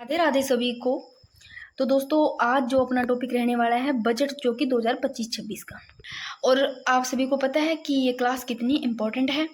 राधे राधे सभी को। तो दोस्तों आज जो अपना टॉपिक रहने वाला है बजट जो कि 2025-26 का। और आप सभी को पता है कि ये क्लास कितनी इम्पोर्टेंट है,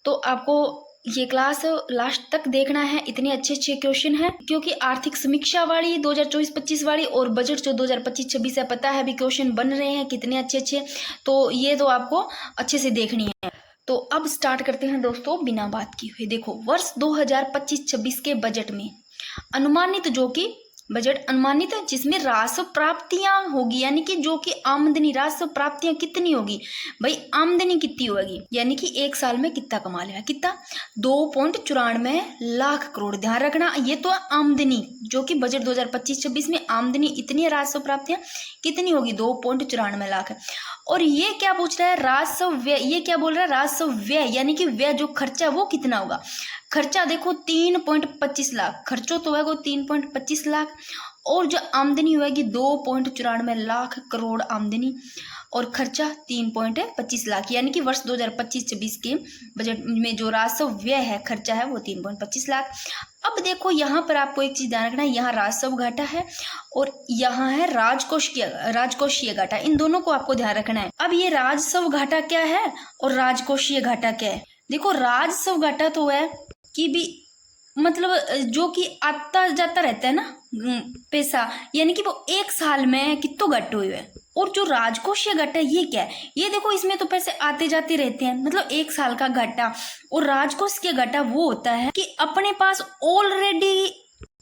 तो आपको ये क्लास लास्ट तक देखना है। इतने अच्छे अच्छे क्वेश्चन हैं क्योंकि आर्थिक समीक्षा वाली 2024-25 वाली और बजट जो 2025-26 है, पता है अभी क्वेश्चन बन रहे हैं कितने अच्छे अच्छे, तो ये तो आपको अच्छे से देखनी है। तो अब स्टार्ट करते हैं दोस्तों बिना बात किए हुए। देखो वर्ष 2025-26 के बजट में अनुमानित जो कि बजट अनुमानित है जिसमें राजस्व प्राप्तियां होगी, यानी कि जो कि आमदनी राजस्व प्राप्तियां कितनी होगी भाई, आमदनी कितनी होगी, यानी कि एक साल में कितना कमा लेगा, कितना 2.94 लाख करोड़। ध्यान रखना ये तो आमदनी जो कि बजट 2025-26 में आमदनी इतनी है, राजस्व प्राप्तियां कितनी होगी 2.94 लाख। और ये क्या पूछ रहा है राजस्व व्यय, ये क्या बोल रहा है राजस्व व्यय, यानी कि व्यय जो खर्चा वो कितना होगा। खर्चा देखो 3.25 लाख, खर्चो तो है वो 3.25 लाख, और जो आमदनी होगी 2.94 लाख करोड़ आमदनी, और खर्चा 3.25 लाख, यानी कि वर्ष 2025-26 के बजट में जो राजस्व व्यय है खर्चा है वो 3.25 लाख। अब देखो यहाँ पर आपको एक चीज ध्यान रखना है, यहाँ राजस्व घाटा है और यहाँ है राजकोषीय घाटा, इन दोनों को आपको ध्यान रखना है। अब ये राजस्व घाटा क्या है और राजकोषीय घाटा क्या है। देखो राजस्व घाटा तो है कि भी मतलब जो कि आता जाता रहता है ना पैसा, यानी कि वो एक साल में कितो घट हुए है। और जो राजकोषीय घाटा ये क्या है, ये देखो इसमें तो पैसे आते जाते रहते हैं, मतलब एक साल का घाटा। और राजकोषीय घाटा वो होता है कि अपने पास ऑलरेडी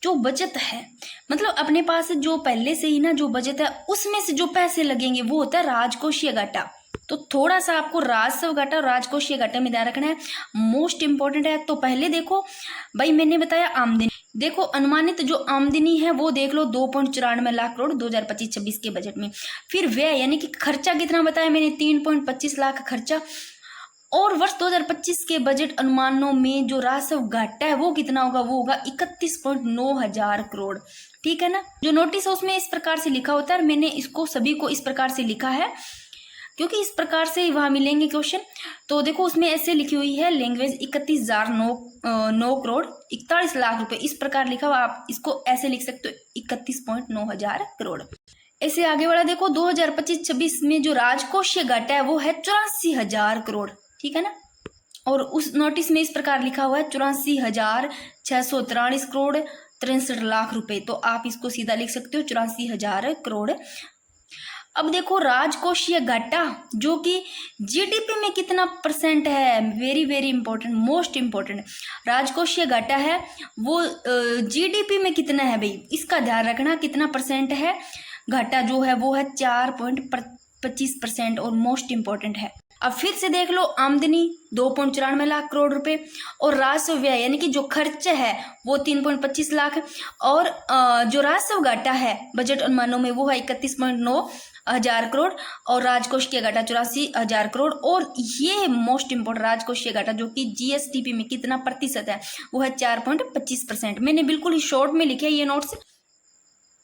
जो बचत है, मतलब अपने पास जो पहले से ही ना जो बचत है उसमें से जो पैसे लगेंगे वो होता है राजकोषीय घाटा। तो थोड़ा सा आपको राजस्व घाटा और राजकोषीय घाटे में ध्यान रखना है, मोस्ट इंपॉर्टेंट है। तो पहले देखो भाई मैंने बताया आमदनी, देखो अनुमानित जो आमदनी है वो देख लो 2.94 लाख करोड़ 2025-26 के बजट में। फिर व्यय यानी कि खर्चा कितना बताया मैंने 3.25 लाख खर्चा, और वर्ष 2025 के बजट अनुमानों में जो राजस्व घाटा है वो कितना होगा, वो होगा 31.9 हजार करोड़। ठीक है ना। जो नोटिस है उसमें इस प्रकार से लिखा होता है, मैंने इसको सभी को इस प्रकार से लिखा है क्योंकि इस प्रकार से वहां मिलेंगे क्वेश्चन। तो देखो उसमें ऐसे लिखी हुई है लैंग्वेज 31,009 करोड़ 41 लाख रुपए, इस प्रकार लिखा हुआ, आप इसको ऐसे लिख सकते हो 31.9 हजार करोड़। ऐसे आगे वाला देखो 2025-26 में जो राजकोषीय घाटा है वो है 84,000 करोड़। ठीक है ना। और उस नोटिस में इस प्रकार लिखा हुआ है 84,643 करोड़ 63 लाख रुपए, तो आप इसको सीधा लिख सकते हो 84,000 करोड़। अब देखो राजकोषीय घाटा जो कि जीडीपी में कितना परसेंट है, very very important, most important. राजकोषीय घाटा है वो जीडीपी में कितना है भाई, इसका ध्यान रखना कितना परसेंट है घाटा जो है वो है 4.25% और मोस्ट इंपॉर्टेंट है। अब फिर से देख लो आमदनी 2.94 लाख करोड़ रुपए, और राजस्व व्यय यानी कि जो खर्च है वो 3.25 लाख, और जो राजस्व घाटा है बजट अनुमानों में वो है 31.9 हजार करोड़, और राजकोषीय घाटा 84,000 करोड़। और ये मोस्ट इंपोर्टेंट राजकोषीय घाटा जो कि जीएसडीपी में कितना प्रतिशत है वो है 4.25%। मैंने बिल्कुल ही शॉर्ट में लिखे ये नोट्स,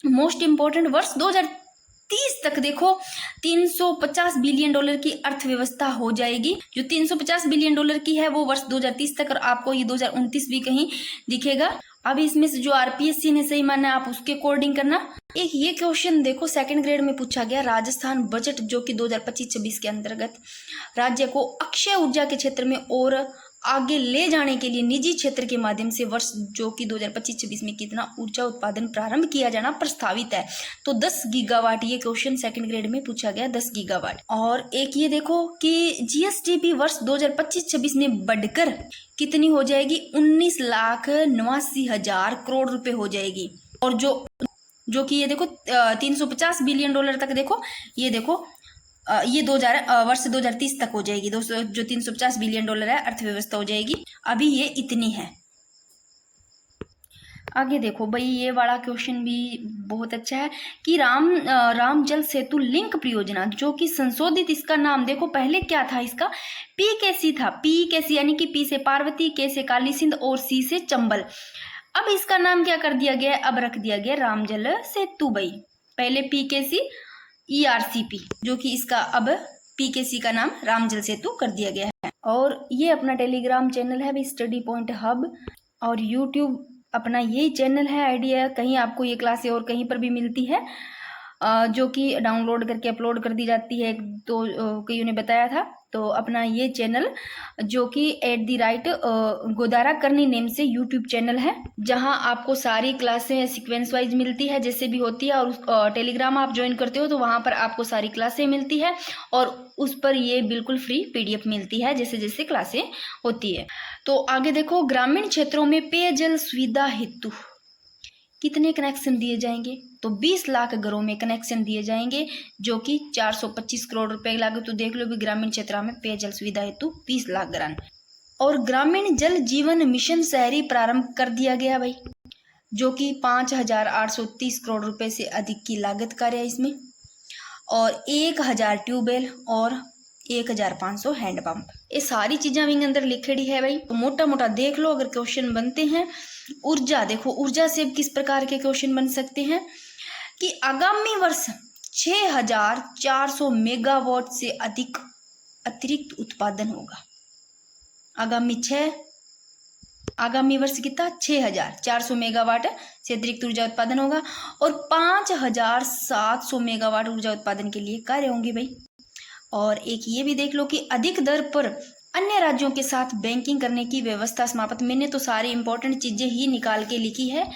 मोस्ट इंपोर्टेंट। वर्ष 2030 तक देखो 350 बिलियन डॉलर की अर्थव्यवस्था हो जाएगी। जो 350 बिलियन डॉलर की है वो वर्ष 2030 तक, और आपको ये 2029 भी कहीं दिखेगा। अब इसमें से जो आरपीएससी ने सही माना आप उसके अकॉर्डिंग करना। एक ये क्वेश्चन देखो सेकंड ग्रेड में पूछा गया, राजस्थान बजट जो कि 2025-26 के अंतर्गत राज्य को अक्षय ऊर्जा के क्षेत्र में और आगे ले जाने के लिए निजी क्षेत्र के माध्यम से वर्ष जो कि 2025-26 में कितना ऊर्जा उत्पादन प्रारंभ किया जाना प्रस्तावित है। तो 10 गीगावाट, ये क्वेश्चन सेकंड ग्रेड में पूछा गया 10 गीगावाट। और एक ये देखो कि जीएसडीपी वर्ष 2025-26 में बढ़कर कितनी हो जाएगी 19,89,000 करोड़ रुपए हो जाएगी। और जो कि ये देखो 350 बिलियन डॉलर तक देखो, ये देखो ये वर्ष 2030 तक हो जाएगी दोस्तों, जो 350 बिलियन डॉलर है अर्थव्यवस्था हो जाएगी। अभी ये इतनी है। आगे देखो भाई ये वाला क्वेश्चन भी बहुत अच्छा है कि राम जल सेतु लिंक परियोजना जो कि संशोधित, इसका नाम देखो पहले क्या था, इसका पीकेसी था, पीकेसी यानी कि पी से पार्वती, के से काली सिंध और सी से चंबल। अब इसका नाम क्या कर दिया गया, अब रख दिया गया राम जल सेतु भाई। पहले पीकेसी ईआरसीपी, जो कि इसका अब पीकेसी का नाम राम जल सेतु कर दिया गया है। और ये अपना टेलीग्राम चैनल है भी, स्टडी पॉइंट हब, और यूट्यूब अपना यही चैनल है, आइडिया। कहीं आपको ये क्लासें और कहीं पर भी मिलती है जो कि डाउनलोड करके अपलोड कर दी जाती है, तो कईयों ने बताया था। तो अपना ये चैनल जो कि @ गोदारा करनी नेम से यूट्यूब चैनल है, जहां आपको सारी क्लासें सीक्वेंस वाइज मिलती है जैसे भी होती है। और टेलीग्राम आप ज्वाइन करते हो तो वहां पर आपको सारी क्लासें मिलती है और उस पर ये बिल्कुल फ्री PDF मिलती है जैसे जैसे क्लासें होती है। तो आगे देखो, ग्रामीण क्षेत्रों में पेयजल सुविधा हेतु कितने कनेक्शन दिए जाएंगे? तो 20 लाख घरों में कनेक्शन दिए जाएंगे जो कि 425 करोड़ रुपए की लागत। तो देख लो भी ग्रामीण क्षेत्र में पेयजल सुविधा हेतु 20 लाख घर। और ग्रामीण जल जीवन मिशन शहरी प्रारंभ कर दिया गया भाई, जो कि 5,830 करोड़ रुपए से अधिक की लागत कार्य है इसमें। और 1,000 ट्यूबवेल और 1,500 हैंडपंप, ये सारी चीजें अभी अंदर लिखेड़ी है भाई। तो मोटा मोटा देख लो अगर क्वेश्चन बनते हैं। ऊर्जा देखो, ऊर्जा से किस प्रकार के क्वेश्चन बन सकते हैं कि आगामी वर्ष 6,400 मेगावाट से अधिक अतिरिक्त उत्पादन होगा। आगामी वर्ष कितना? 6,400 मेगावाट से अतिरिक्त ऊर्जा उत्पादन होगा और 5,700 मेगावाट ऊर्जा उत्पादन के लिए कार्य होंगे भाई। और एक ये भी देख लो कि अधिक दर पर अन्य राज्यों के साथ बैंकिंग करने की व्यवस्था समाप्त। मैंने तो सारी इंपॉर्टेंट चीजें ही निकाल के लिखी है।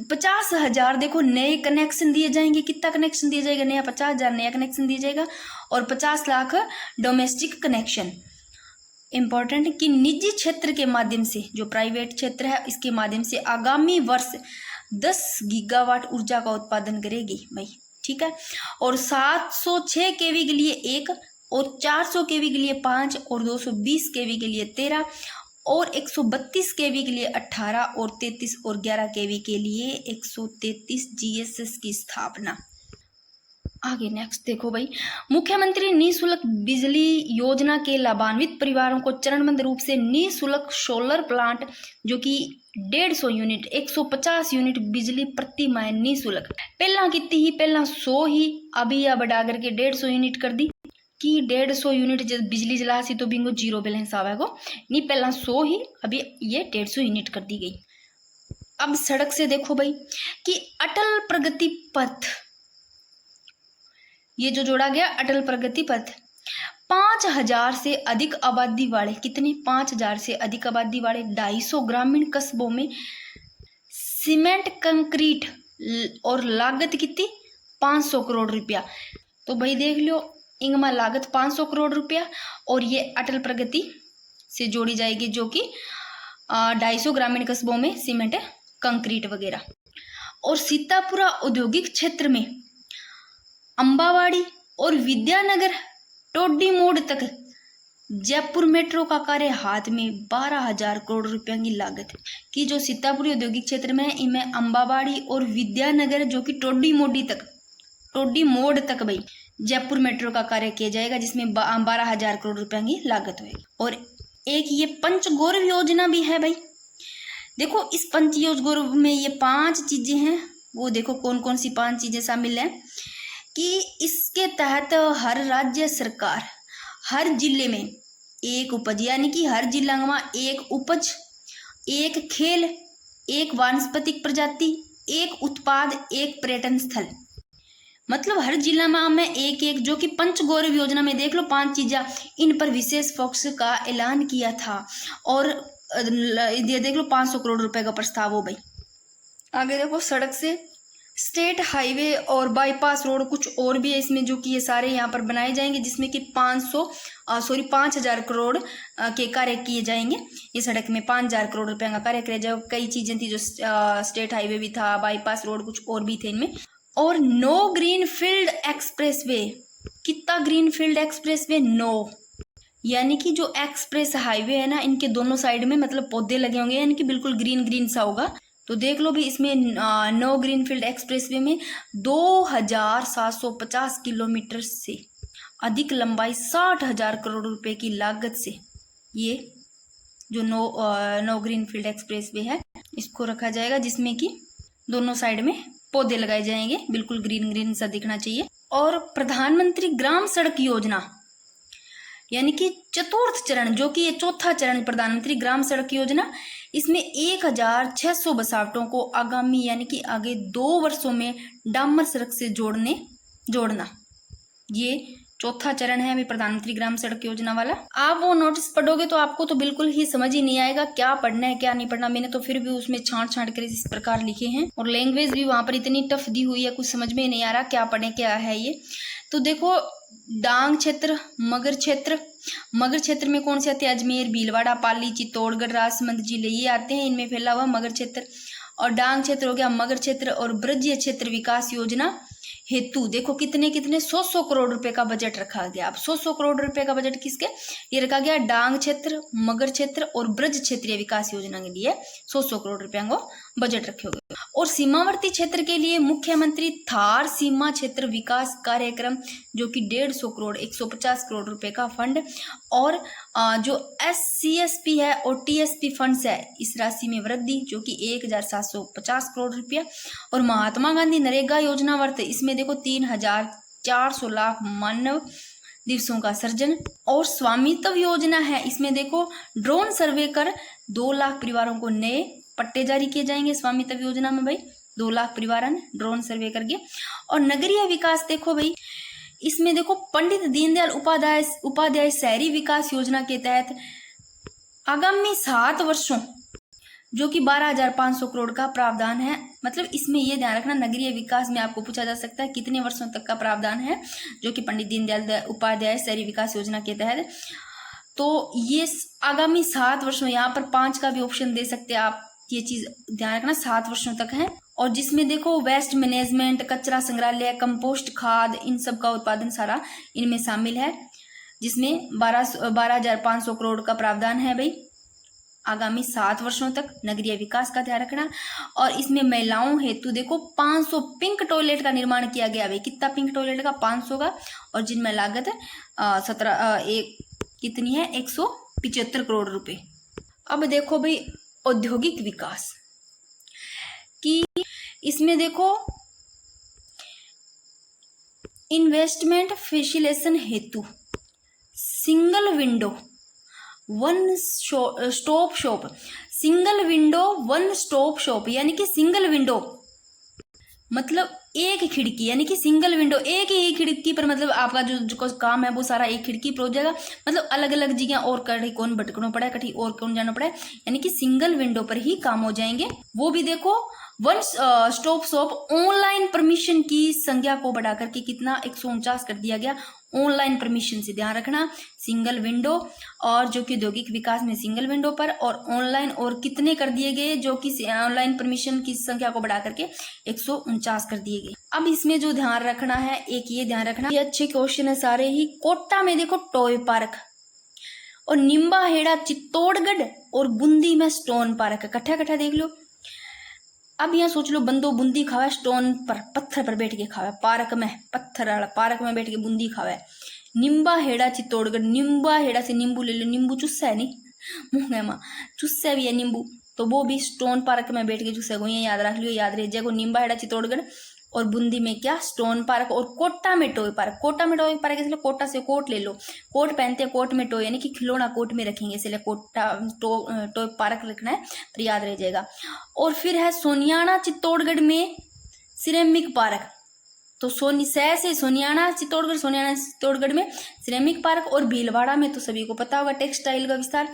50,000 देखो नए कनेक्शन दिए जाएंगे। कितना कनेक्शन दिया जाएगा? नया 50,000 नया कनेक्शन दिया जाएगा और 50 लाख डोमेस्टिक कनेक्शन। इंपॉर्टेंट कि निजी क्षेत्र के माध्यम से, जो प्राइवेट क्षेत्र है इसके माध्यम से आगामी वर्ष 10 गीगावाट ऊर्जा का उत्पादन करेगी भाई, ठीक है। और 706 kV के लिए 1 और 400 kV के लिए 5 और 220 kV के लिए 13 और 132 kV के लिए 18 और 33 और 11 kV के लिए 133 GSS की स्थापना। आगे नेक्स्ट देखो भाई, मुख्यमंत्री निःशुल्क बिजली योजना के लाभान्वित परिवारों को चरणबद्ध रूप से निःशुल्क सोलर प्लांट जो कि 150 यूनिट 150 यूनिट बिजली प्रति माह निःशुल्क। पहला कितनी ही? पहला 100 ही, अभी यह बढ़ा करके 150 यूनिट कर दी कि 150 यूनिट जब बिजली जला सी तो बिंगो जीरो बैलेंस आवे को नहीं। पहला 100 ही, अभी ये 150 यूनिट कर दी गई। अब सड़क से देखो भाई कि अटल प्रगति पथ, ये जो जोड़ा गया अटल प्रगति पथ, 5,000 से अधिक आबादी वाले, कितने? 5,000 से अधिक आबादी वाले 250 ग्रामीण कस्बों में सीमेंट कंक्रीट और लागत कितनी? 500 करोड़ रुपया। तो भाई देख लो इंगमा लागत 500 करोड़ रुपया और ये अटल प्रगति से जोड़ी जाएगी जो कि 250 ग्रामीण कस्बों में सीमेंट कंक्रीट वगैरह। और सीतापुरा औद्योगिक क्षेत्र में अंबावाड़ी और विद्यानगर टोडी मोड़ तक जयपुर मेट्रो का कार्य हाथ में 12,000 करोड़ रुपए की लागत की। जो सीतापुरी औद्योगिक क्षेत्र में है इनमें अंबावाड़ी और विद्यानगर जो कि टोडी मोड़ तक भाई जयपुर मेट्रो का कार्य किया जाएगा जिसमें 12,000 करोड़ रुपए की लागत होगी। और एक ये पंचगौरव योजना भी है भाई। देखो इस पंचगौरव में ये 5 चीजें हैं, वो देखो कौन कौन सी 5 चीजें शामिल हैं कि इसके तहत हर राज्य सरकार हर जिले में एक उपज, यानी कि हर जिला में एक उपज, एक खेल, एक वानस्पतिक प्रजाति, एक उत्पाद, एक पर्यटन स्थल, मतलब हर जिला में एक एक, जो कि पंचगौरव योजना में देख लो 5 चीजें, इन पर विशेष फोकस का ऐलान किया था। और ये देख लो 500 करोड़ रुपए का प्रस्ताव हो भाई। आगे देखो सड़क से स्टेट हाईवे और बाईपास रोड कुछ और भी है इसमें जो कि ये सारे यहाँ पर बनाए जाएंगे जिसमें कि 5,000 करोड़ के कार्य किए जाएंगे। ये सड़क में 5,000 करोड़ रुपए का कार्य किया जाएगा। कई चीजें थी जो स्टेट हाईवे भी था, बाईपास रोड कुछ और भी थे इनमें। और no green field expressway, कितना ग्रीन फील्ड एक्सप्रेस वे? 9, यानी कि जो एक्सप्रेस हाईवे है ना इनके दोनों साइड में मतलब पौधे लगे होंगे, यानी कि बिल्कुल ग्रीन ग्रीन सा होगा। तो देख लो भी इसमें नो ग्रीनफील्ड एक्सप्रेसवे में 2,750 किलोमीटर से अधिक लंबाई 60,000 करोड़ रुपए की लागत से ये जो नो ग्रीनफील्ड एक्सप्रेसवे है इसको रखा जाएगा, जिसमें कि दोनों साइड में पौधे लगाए जाएंगे, बिल्कुल ग्रीन ग्रीन सा दिखना चाहिए। और प्रधानमंत्री ग्राम सड़क योजना यानी कि चतुर्थ चरण, जो कि ये चौथा चरण प्रधानमंत्री ग्राम सड़क योजना, इसमें 1600 बसावटों को आगामी यानी कि आगे 2 वर्षों में डामर सड़क से जोड़ना, ये चौथा चरण है अभी प्रधानमंत्री ग्राम सड़क योजना वाला। आप वो नोटिस पढ़ोगे तो आपको तो बिल्कुल ही समझ ही नहीं आएगा क्या पढ़ना है क्या नहीं पढ़ना। मैंने तो फिर भी उसमें छांट छांट कर इस प्रकार लिखे हैं, और लैंग्वेज भी वहां पर इतनी टफ दी हुई है, कुछ समझ में नहीं आ रहा क्या पढ़े क्या है ये। तो देखो, डांग क्षेत्र, मगर क्षेत्र में कौन से आते हैं? अजमेर, भीलवाड़ा, पाली, चित्तौड़गढ़, राजसमंद जिले ये आते हैं, इनमें फैला हुआ मगर क्षेत्र। और डांग क्षेत्र हो गया, मगर क्षेत्र और ब्रजीय क्षेत्र विकास योजना हेतु देखो कितने 100 करोड़ रुपए का बजट रखा गया। अब 100 करोड़ रुपए का बजट किसके ये रखा गया? डांग क्षेत्र, मगर क्षेत्र और ब्रज क्षेत्रीय विकास योजना के लिए 100 करोड़ रुपया को बजट रखे हुए। और सीमावर्ती क्षेत्र के लिए मुख्यमंत्री थार सीमा क्षेत्र विकास कार्यक्रम जो कि 150 करोड़ 150 करोड़ रुपए का फंड, और जो SCSP है और TSP फंड्स है इस राशि में वृद्धि जो कि 1750 करोड़ रुपया। और महात्मा गांधी नरेगा योजना वर्त इसमें देखो 3400 लाख मानव दिवसों का सर्जन। और स्वामित्व योजना है इसमें देखो ड्रोन सर्वे कर 2 लाख परिवारों को नए पट्टे जारी किए जाएंगे। स्वामित्व योजना में भाई 2 लाख परिवार ने ड्रोन सर्वे करके। और नगरीय विकास देखो भाई इसमें देखो पंडित दीनदयाल उपाध्याय शहरी विकास योजना के तहत आगामी 7 वर्षों जो कि 12,500 करोड़ का प्रावधान है। मतलब इसमें ये ध्यान रखना नगरीय विकास में आपको पूछा जा सकता है कितने वर्षों तक का प्रावधान है जो कि पंडित दीनदयाल उपाध्याय शहरी विकास योजना के तहत। तो ये आगामी 7 वर्षों, यहाँ पर 5 का भी ऑप्शन दे सकते हैं आप, ये चीज ध्यान रखना 7 वर्षों तक है। और जिसमें देखो वेस्ट मैनेजमेंट, कचरा संग्रहालय, कंपोस्ट खाद, इन सब का उत्पादन सारा इनमें शामिल है, जिसमें 12,500 करोड़ का प्रावधान है भाई आगामी 7 वर्षों तक नगरीय विकास का ध्यान रखना। और इसमें महिलाओं हेतु देखो 500 पिंक टॉयलेट का निर्माण किया गया भाई। कितना पिंक टॉयलेट का? 500 का, और जिनमें लागत 175 करोड़ रुपए। अब देखो भाई औद्योगिक विकास कि इसमें देखो इन्वेस्टमेंट फैसिलिटेशन हेतु single window one stop shop, single window one stop shop यानी कि सिंगल विंडो मतलब एक खिड़की, यानी कि सिंगल विंडो एक ही खिड़की पर, मतलब आपका जो काम है वो सारा एक खिड़की पर हो जाएगा। मतलब अलग अलग जगह और कहीं कौन भटकना पड़ा है, कहीं और कौन जाना पड़ा है, यानी कि सिंगल विंडो पर ही काम हो जाएंगे। वो भी देखो one stop shop online permission की संख्या को बढ़ा करके कितना 149 कर दिया गया। ऑनलाइन परमिशन से ध्यान रखना सिंगल विंडो, और जो कि औद्योगिक विकास में सिंगल विंडो पर और ऑनलाइन और कितने कर दिए गए जो कि ऑनलाइन परमिशन की संख्या को बढ़ा करके 149 कर दिए गए। अब इसमें जो ध्यान रखना है, एक ये ध्यान रखना, ये अच्छे क्वेश्चन है सारे ही। कोटा में देखो टॉय पार्क, और निम्बा हेड़ा चित्तौड़गढ़ और बूंदी में स्टोन पार्क, कट्ठा देख लो। अब यहाँ सोच लो बंदो बूंदी खावा स्टोन पर, पत्थर पर बैठ के खावा, पार्क में पत्थर वाला पार्क में बैठ के बूंदी खावा। निम्बा हेड़ा चित्तौड़गढ़, निम्बा हेड़ा से नींबू ले लो, नींबू चुस्सा है नहीं मुँह में चुस्सा भी है नींबू, तो वो भी स्टोन पार्क में बैठ के चुस्सा को, ये याद रख लियो, याद रह जाएगा। निम्बा हेड़ा चित्तौड़गढ़ और बूंदी में क्या स्टोन पार्क। और कोटा में टॉय पार्क, कोटा में टॉय पार्क इसलिए कोटा से कोट ले लो, कोट पहनते हैं कोट में टॉय यानी कि खिलौना कोट में रखेंगे, इसलिए कोटा टॉय पार्क रखना है तो याद रह जाएगा। और फिर है सोनियाना चित्तौड़गढ़ में सिरेमिक पार्क, तो सोनियाना चित्तौड़गढ़ में सिरेमिक पार्क। और भीलवाड़ा में तो सभी को पता होगा टेक्सटाइल का विस्तार।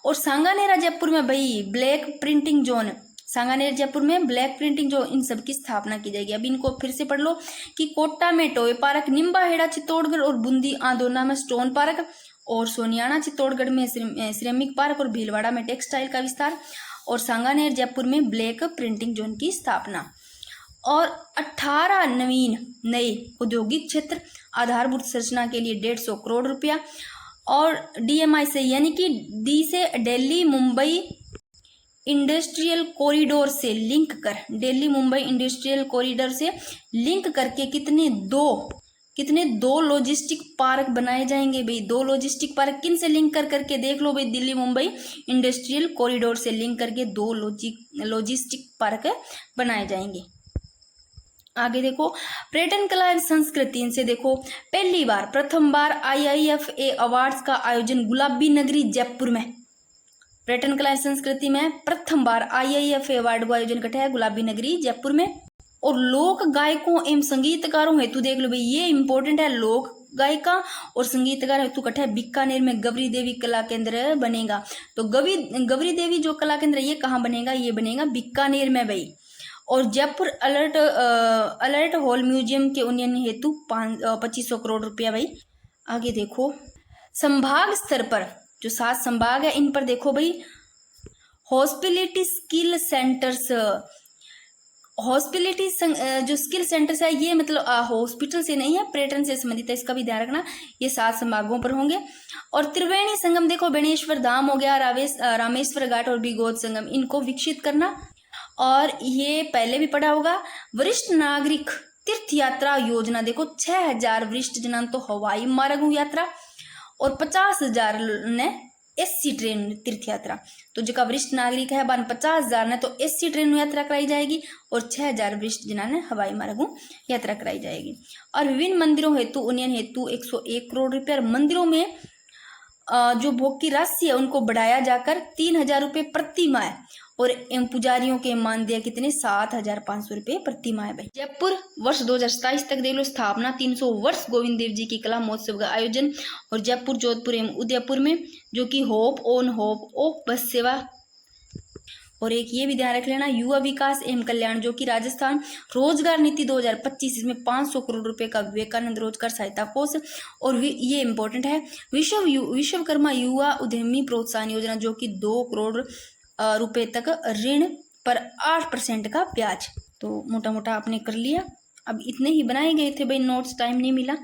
और सांगानेर जयपुर में भाई black printing zone, Sanganer Jaipur में ब्लैक प्रिंटिंग जो इन सब की स्थापना की जाएगी। अब इनको फिर से पढ़ लो कि कोटा में टॉय पार्क, निम्बा हेड़ा चित्तौड़गढ़ और बूंदी आंदोलना में स्टोन पार्क, और सोनियाना चित्तौड़गढ़ में सिरेमिक पार्क, और भीलवाड़ा में टेक्सटाइल का विस्तार, और सांगानेर जयपुर में ब्लैक प्रिंटिंग जोन की स्थापना। और 18 नए औद्योगिक क्षेत्र आधारभूत संरचना के लिए 150 करोड़ रुपया। और DMI से यानी कि डी से दिल्ली मुंबई इंडस्ट्रियल कॉरिडोर से लिंक कर, दिल्ली मुंबई इंडस्ट्रियल कॉरिडोर से लिंक करके कितने दो लॉजिस्टिक पार्क बनाए जाएंगे भाई। 2 लॉजिस्टिक पार्क किन से लिंक करके देख लो भाई, दिल्ली मुंबई इंडस्ट्रियल कॉरिडोर से लिंक करके 2 लॉजिस्टिक पार्क बनाए जाएंगे। आगे देखो पर्यटन कला एवं संस्कृति, इनसे देखो प्रथम बार IIFA अवार्ड्स का आयोजन गुलाबी नगरी जयपुर में, पर्यटन कला संस्कृति में प्रथम बार IIFA अवार्ड का आयोजन कटा है गुलाबी नगरी जयपुर में। और लोक गायकों एवं संगीतकारों हेतु देख लो भाई, ये इंपॉर्टेंट है, लोक गायिका और संगीतकार हेतु कटा है बीकानेर में गौरी देवी कला केंद्र बनेगा। तो गौरी देवी जो कला केंद्र ये कहाँ बनेगा, ये बनेगा बीकानेर में भाई। और जयपुर अलर्ट हॉल म्यूजियम के उन्नयन हेतु 2500 करोड़ रुपया भाई। आगे देखो संभाग स्तर पर जो 7 संभाग है इन पर देखो भाई हॉस्पिटलिटी स्किल सेंटर्स। हॉस्पिटलिटी जो स्किल सेंटर्स है ये मतलब हॉस्पिटल से नहीं है, पर्यटन से संबंधित है, इसका भी ध्यान रखना। ये 7 संभागों पर होंगे। और त्रिवेणी संगम देखो बेणेश्वर धाम हो गया, रामेश्वर घाट और बिगोद संगम, इनको विकसित करना। और ये पहले भी पढ़ा होगा वरिष्ठ नागरिक तीर्थ यात्रा योजना देखो 6000 वरिष्ठ जन तो हवाई मार्ग यात्रा और 50,000 ने SC ट्रेन तीर्थ यात्रा। तो जो वरिष्ठ नागरिक है बान 50,000 ने तो SC ट्रेन यात्रा कराई जाएगी और 6000 वरिष्ठ जना ने हवाई मार्गों यात्रा कराई जाएगी। और विभिन्न मंदिरों हेतु उन्नयन हेतु 101 करोड़ रुपये। और मंदिरों में जो भोग की राशि है उनको बढ़ाया जाकर 3,000 रुपये प्रति माह और पुजारियों के मानदेय कितने 7,500 रुपये प्रति माह भाई। जयपुर वर्ष 2027 तक देख लो स्थापना 300 वर्ष गोविंद देव जी की कला महोत्सव का आयोजन। और जयपुर जोधपुर एवं उदयपुर में जो कि होप ऑन होप ऑफ बस सेवा। और एक ये भी ध्यान रख लेना युवा विकास एवं कल्याण जो कि राजस्थान रोजगार नीति 2025, इसमें 500 करोड़ रुपए का विवेकानंद रोजगार सहायता कोष। और ये इंपॉर्टेंट है विश्वकर्मा युवा उद्यमी प्रोत्साहन योजना जो कि 2 करोड़ रुपए तक ऋण पर 8% का ब्याज। तो मोटा मोटा आपने कर लिया। अब इतने ही बनाए गए थे भाई नोट्स, टाइम नहीं मिला।